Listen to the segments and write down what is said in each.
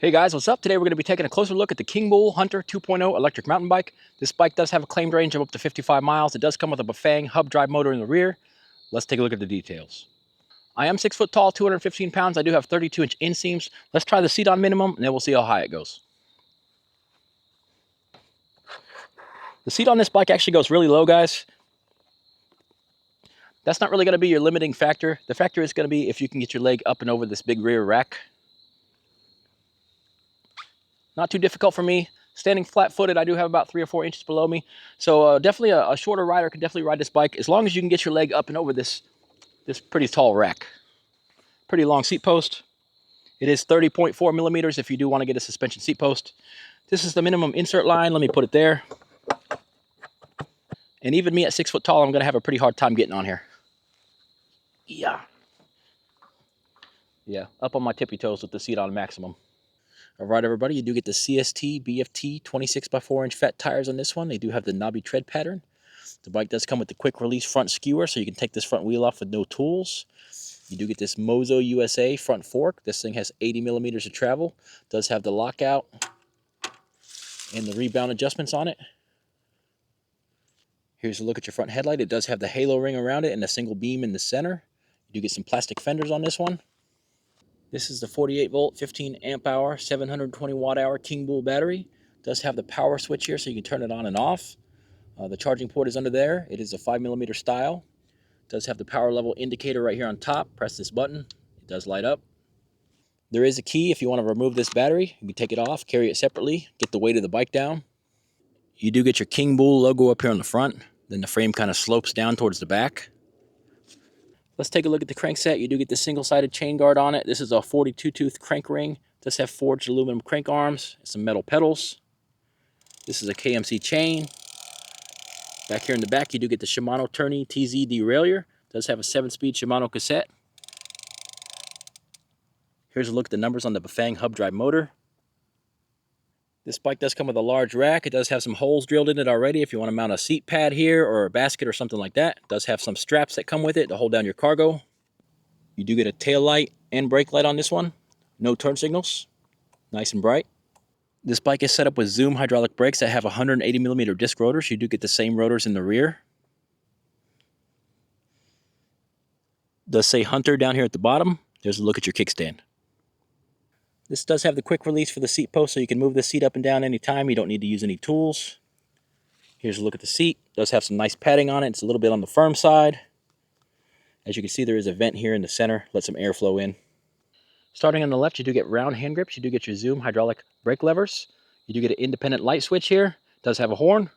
Hey guys, what's up? Today we're going to be taking a closer look at the Kingbull Hunter 2.0 electric mountain bike. This bike does have a claimed range of up to 55 miles. It does come with a Bafang hub drive motor in the rear. Let's take a look at the details. I am 6 foot tall, 215 pounds. I do have 32-inch inseams. Let's try the seat on minimum and then we'll see how high it goes. The seat on this bike actually goes really low, guys. That's not really going to be your limiting factor. The factor is going to be if you can get your leg up and over this big rear rack. Not too difficult for me. Standing flat-footed, I do have about 3 or 4 inches below me. So definitely a shorter rider can definitely ride this bike as long as you can get your leg up and over this pretty tall rack. Pretty long seat post. It is 30.4 millimeters if you do want to get a suspension seat post. This is the minimum insert line. Let me put it there. And even me at 6 foot tall, I'm going to have a pretty hard time getting on here. Yeah, up on my tippy toes with the seat on maximum. All right, everybody, you do get the CST BFT 26x4-inch fat tires on this one. They do have the knobby tread pattern. The bike does come with the quick release front skewer, so you can take this front wheel off with no tools. You do get this Mozo USA front fork. This thing has 80 millimeters of travel. Does have the lockout and the rebound adjustments on it. Here's a look at your front headlight. It does have the halo ring around it and a single beam in the center. You do get some plastic fenders on this one. This is the 48 volt, 15 amp hour, 720 watt hour Kingbull battery. It does have the power switch here so you can turn it on and off. The charging port is under there. It is a 5mm style. It does have the power level indicator right here on top. Press this button. It does light up. There is a key if you want to remove this battery. You can take it off, carry it separately, get the weight of the bike down. You do get your Kingbull logo up here on the front. Then the frame kind of slopes down towards the back. Let's take a look at the crankset. You do get the single-sided chain guard on it. This is a 42-tooth crank ring. It does have forged aluminum crank arms, some metal pedals. This is a KMC chain. Back here in the back, you do get the Shimano Tourney TZ derailleur. It does have a 7-speed Shimano cassette. Here's a look at the numbers on the Bafang hub drive motor. This bike does come with a large rack. It does have some holes drilled in it already if you want to mount a seat pad here or a basket or something like that. It does have some straps that come with it to hold down your cargo. You do get a tail light and brake light on this one. No turn signals. Nice and bright. This bike is set up with Zoom hydraulic brakes that have 180mm disc rotors. You do get the same rotors in the rear. It does say Hunter down here at the bottom. There's a look at your kickstand. This does have the quick release for the seat post, so you can move the seat up and down anytime. You don't need to use any tools. Here's a look at the seat. It does have some nice padding on it. It's a little bit on the firm side. As you can see, there is a vent here in the center. Let some airflow in. Starting on the left, you do get round hand grips. You do get your Zoom hydraulic brake levers. You do get an independent light switch here. It does have a horn.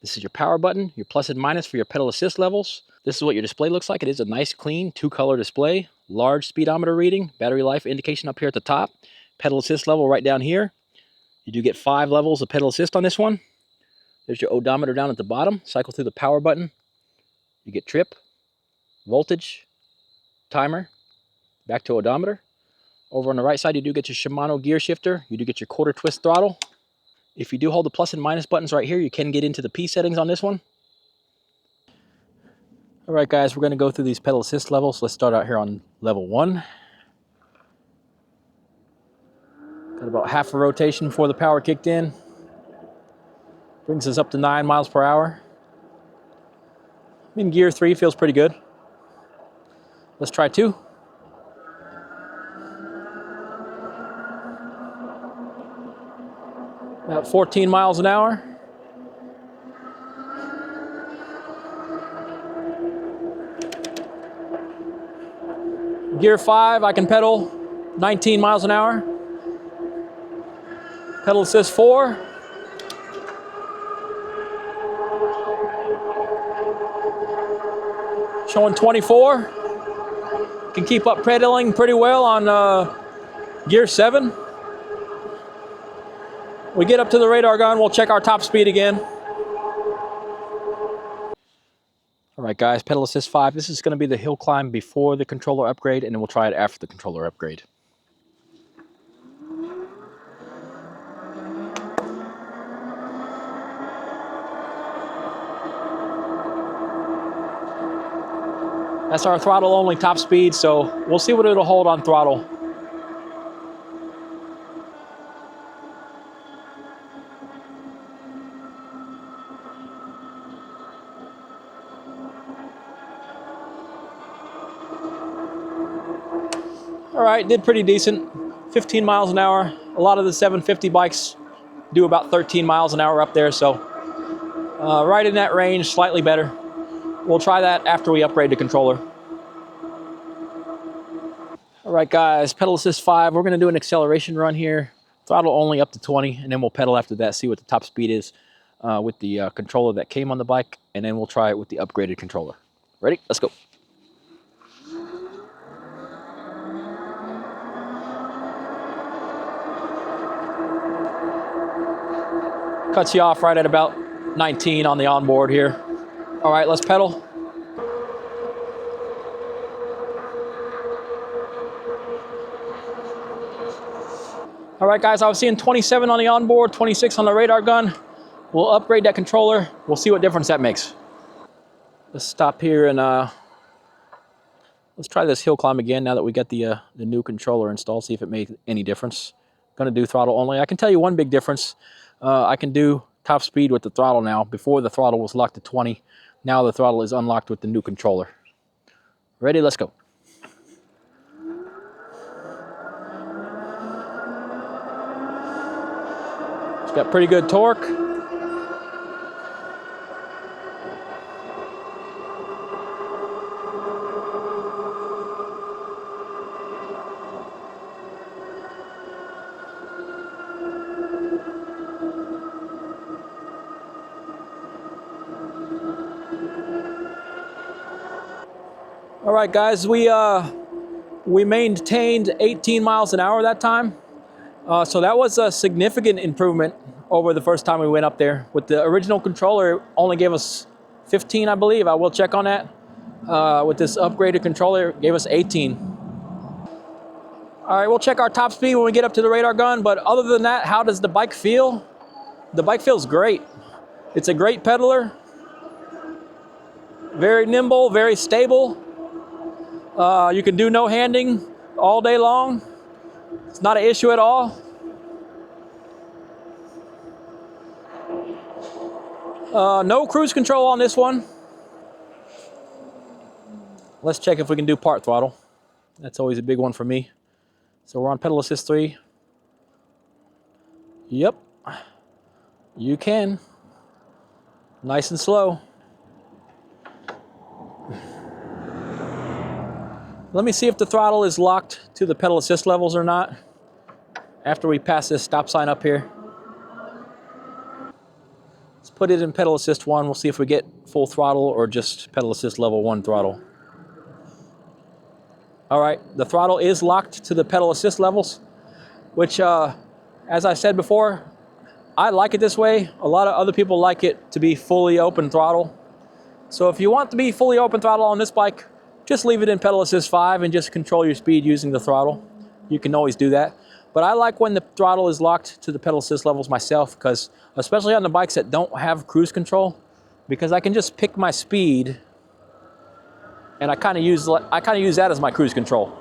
This is your power button, your plus and minus for your pedal assist levels. This is what your display looks like. It is a nice, clean, 2-color display. Large speedometer reading, battery life indication up here at the top. Pedal assist level right down here. You do get 5 levels of pedal assist on this one. There's your odometer down at the bottom. Cycle through the power button. You get trip, voltage, timer, back to odometer. Over on the right side, you do get your Shimano gear shifter. You do get your quarter twist throttle. If you do hold the plus and minus buttons right here, you can get into the P settings on this one. All right, guys, we're going to go through these pedal assist levels. Let's start out here on level 1. Got about half a rotation before the power kicked in. Brings us up to 9 miles per hour. In gear 3, feels pretty good. Let's try 2. About 14 miles an hour. Gear 5, I can pedal 19 miles an hour. Pedal assist 4. Showing 24. Can keep up pedaling pretty well on gear 7. We get up to the radar gun, we'll check our top speed again. All right, guys, pedal assist 5. This is going to be the hill climb before the controller upgrade, and then we'll try it after the controller upgrade. That's our throttle only top speed, so we'll see what it'll hold on throttle. All right, did pretty decent. 15 miles an hour. A lot of the 750 bikes do about 13 miles an hour up there, so right in that range, slightly better. We'll try that after we upgrade the controller. All right, guys, pedal assist 5. We're going to do an acceleration run here. Throttle only up to 20, and then we'll pedal after that, see what the top speed is with the controller that came on the bike, and then we'll try it with the upgraded controller. Ready? Let's go. Cuts you off right at about 19 on the onboard here. All right, let's pedal. All right, guys, I was seeing 27 on the onboard, 26 on the radar gun. We'll upgrade that controller. We'll see what difference that makes. Let's stop here and let's try this hill climb again now that we got the new controller installed, see if it made any difference. Gonna do throttle only. I can tell you one big difference. I can do top speed with the throttle now. Before the throttle was locked to 20. Now the throttle is unlocked with the new controller. Ready? Let's go. It's got pretty good torque. All right, guys, we maintained 18 miles an hour that time. So that was a significant improvement over the first time we went up there. With the original controller, it only gave us 15, I believe. I will check on that. With this upgraded controller, it gave us 18. All right, we'll check our top speed when we get up to the radar gun. But other than that, how does the bike feel? The bike feels great. It's a great pedaler. Very nimble, very stable. You can do no handing all day long. It's not an issue at all. No cruise control on this one. Let's check if we can do part throttle. That's always a big one for me. So we're on pedal assist 3. Yep, you can. Nice and slow. Let me see if the throttle is locked to the pedal assist levels or not after we pass this stop sign up here. Let's put it in pedal assist 1. We'll see if we get full throttle or just pedal assist level 1 throttle. All right, the throttle is locked to the pedal assist levels, which, as I said before, I like it this way. A lot of other people like it to be fully open throttle. So if you want to be fully open throttle on this bike, just leave it in pedal assist 5 and just control your speed using the throttle. You can always do that. But I like when the throttle is locked to the pedal assist levels myself, because especially on the bikes that don't have cruise control, because I can just pick my speed and I kind of use that as my cruise control.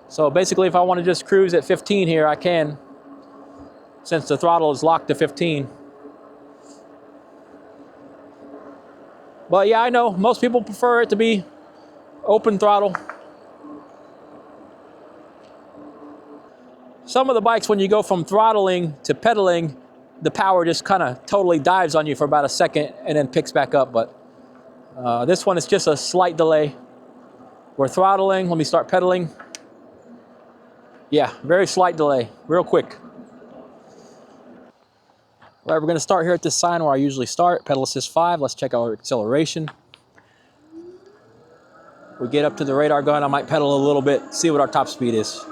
So basically if I want to just cruise at 15 here, I can, since the throttle is locked to 15. But yeah, I know most people prefer it to be open throttle. Some of the bikes, when you go from throttling to pedaling, the power just kind of totally dives on you for about a second and then picks back up. But this one is just a slight delay. We're throttling. Let me start pedaling. Yeah, very slight delay, real quick. All right, we're going to start here at this sign where I usually start, pedal assist 5. Let's check our acceleration. We get up to the radar gun, I might pedal a little bit, see what our top speed is.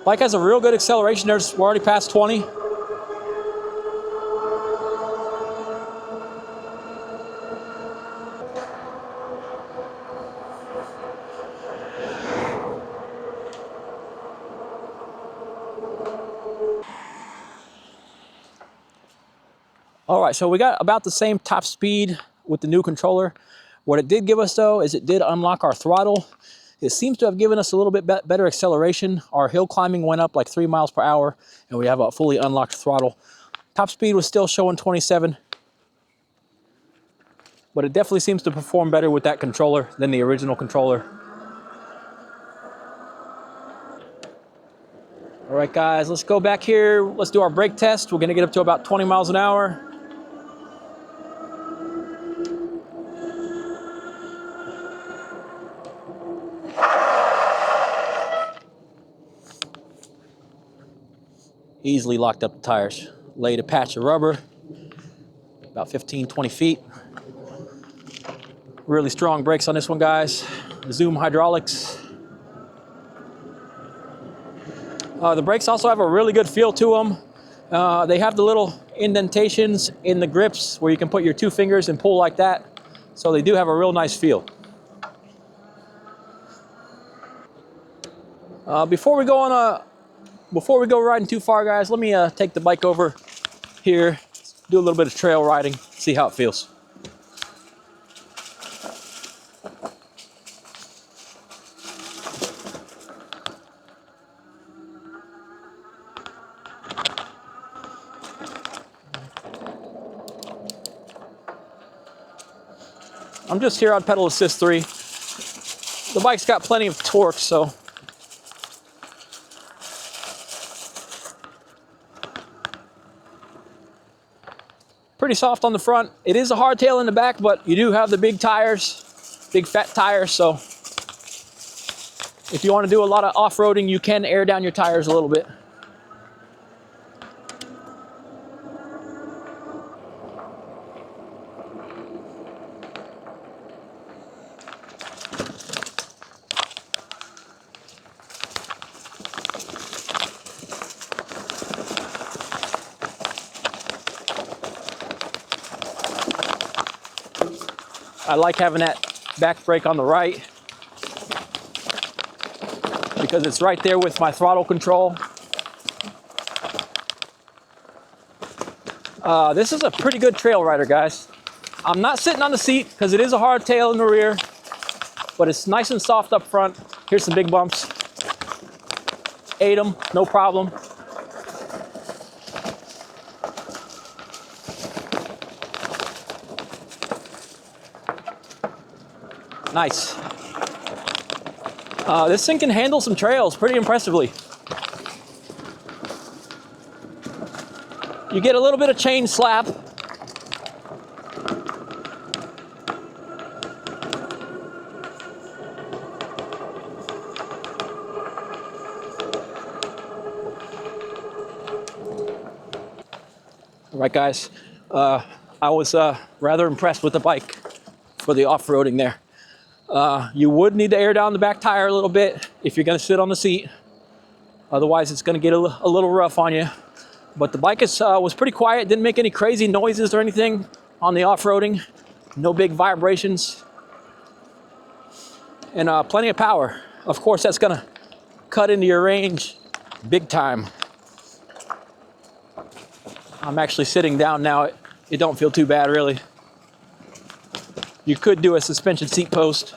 Bike has a real good acceleration. We're already past 20. All right, so we got about the same top speed with the new controller. What it did give us though is it did unlock our throttle. It seems to have given us a little bit better acceleration. Our hill climbing went up like 3 miles per hour and we have a fully unlocked throttle. Top speed was still showing 27. but it definitely seems to perform better with that controller than the original controller. All right, guys, let's go back here. Let's do our brake test. We're gonna get up to about 20 miles an hour. Easily locked up the tires. Laid a patch of rubber, about 15, 20 feet. Really strong brakes on this one, guys. Zoom hydraulics. The brakes also have a really good feel to them. They have the little indentations in the grips where you can put your 2 fingers and pull like that. So they do have a real nice feel. Before we go riding too far, guys, let me take the bike over here, do a little bit of trail riding, see how it feels. I'm just here on pedal assist 3. The bike's got plenty of torque, so pretty soft on the front. It is a hardtail in the back, but you do have the big tires, big fat tires, so if you want to do a lot of off-roading, you can air down your tires a little bit. I like having that back brake on the right because it's right there with my throttle control. This is a pretty good trail rider, guys. I'm not sitting on the seat because it is a hardtail in the rear, but it's nice and soft up front. Here's some big bumps. Ate them, no problem. Nice. This thing can handle some trails pretty impressively. You get a little bit of chain slap. All right, guys. I was rather impressed with the bike for the off-roading there. You would need to air down the back tire a little bit if you're going to sit on the seat. Otherwise, it's going to get a little rough on you. But the bike was pretty quiet, didn't make any crazy noises or anything on the off-roading. No big vibrations. And plenty of power. Of course, that's going to cut into your range big time. I'm actually sitting down now. It don't feel too bad, really. You could do a suspension seat post.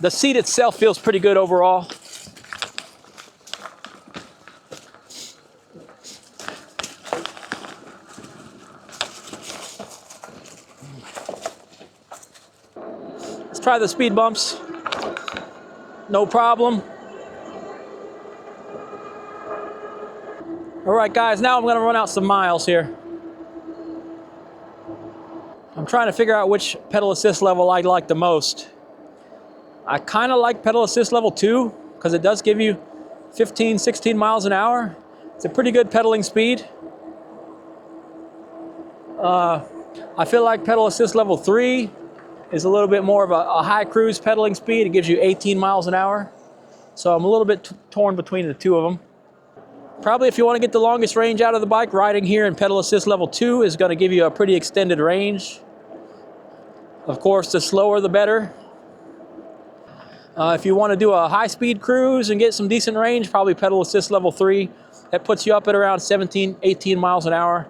The seat itself feels pretty good overall. Let's try the speed bumps. No problem. All right, guys, now I'm going to run out some miles here. I'm trying to figure out which pedal assist level I like the most. I kind of like pedal assist level 2 because it does give you 15, 16 miles an hour. It's a pretty good pedaling speed. I feel like pedal assist level 3 is a little bit more of a high cruise pedaling speed. It gives you 18 miles an hour. So I'm a little bit torn between the two of them. Probably if you want to get the longest range out of the bike, riding here in pedal assist level 2 is going to give you a pretty extended range. Of course, the slower the better. If you want to do a high-speed cruise and get some decent range, probably pedal assist level 3. That puts you up at around 17, 18 miles an hour.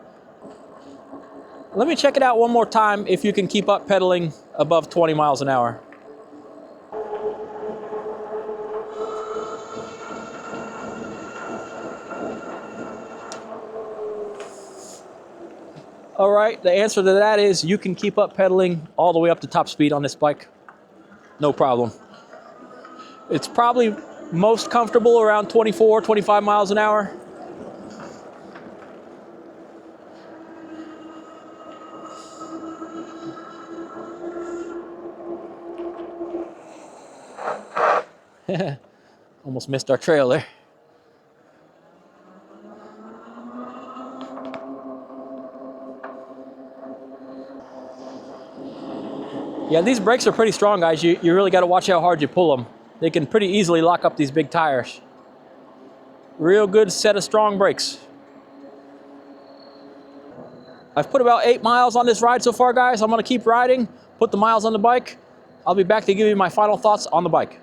Let me check it out one more time if you can keep up pedaling above 20 miles an hour. All right, the answer to that is you can keep up pedaling all the way up to top speed on this bike. No problem. It's probably most comfortable around 24, 25 miles an hour. Almost missed our trail there. Yeah, these brakes are pretty strong, guys. You really got to watch how hard you pull them. They can pretty easily lock up these big tires. Real good set of strong brakes. I've put about 8 miles on this ride so far, guys. I'm going to keep riding, put the miles on the bike. I'll be back to give you my final thoughts on the bike.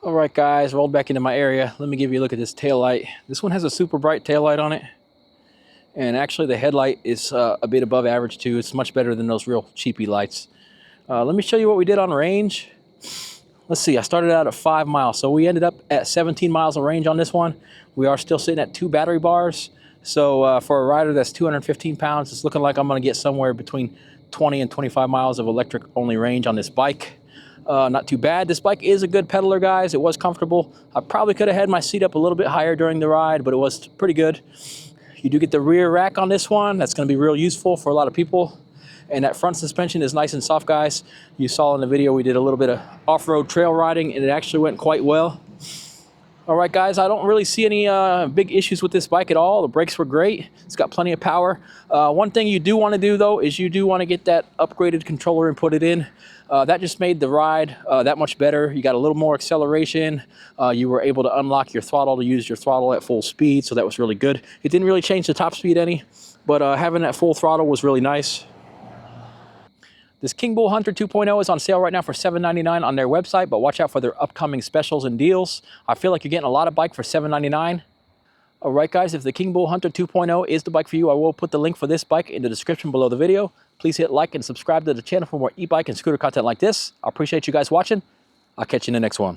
All right, guys, rolled back into my area. Let me give you a look at this taillight. This one has a super bright taillight on it. And actually the headlight is a bit above average too. It's much better than those real cheapy lights. Let me show you what we did on range. Let's see, I started out at 5 miles. So we ended up at 17 miles of range on this one. We are still sitting at 2 battery bars. So for a rider that's 215 pounds, it's looking like I'm gonna get somewhere between 20 and 25 miles of electric only range on this bike. Not too bad. This bike is a good pedaler, guys. It was comfortable. I probably could have had my seat up a little bit higher during the ride, but it was pretty good. You do get the rear rack on this one. That's going to be real useful for a lot of people. And that front suspension is nice and soft, guys. You saw in the video we did a little bit of off-road trail riding, and it actually went quite well. All right, guys, I don't really see any big issues with this bike at all. The brakes were great. It's got plenty of power. One thing you do want to do, though, is you do want to get that upgraded controller and put it in. That just made the ride that much better. You got a little more acceleration. You were able to unlock your throttle to use your throttle at full speed, so that was really good. It didn't really change the top speed any, but having that full throttle was really nice. This Kingbull Hunter 2.0 is on sale right now for $7.99 on their website, but watch out for their upcoming specials and deals. I feel like you're getting a lot of bike for $7.99. All right, guys, if the Kingbull Hunter 2.0 is the bike for you, I will put the link for this bike in the description below the video. Please hit like and subscribe to the channel for more e-bike and scooter content like this. I appreciate you guys watching. I'll catch you in the next one.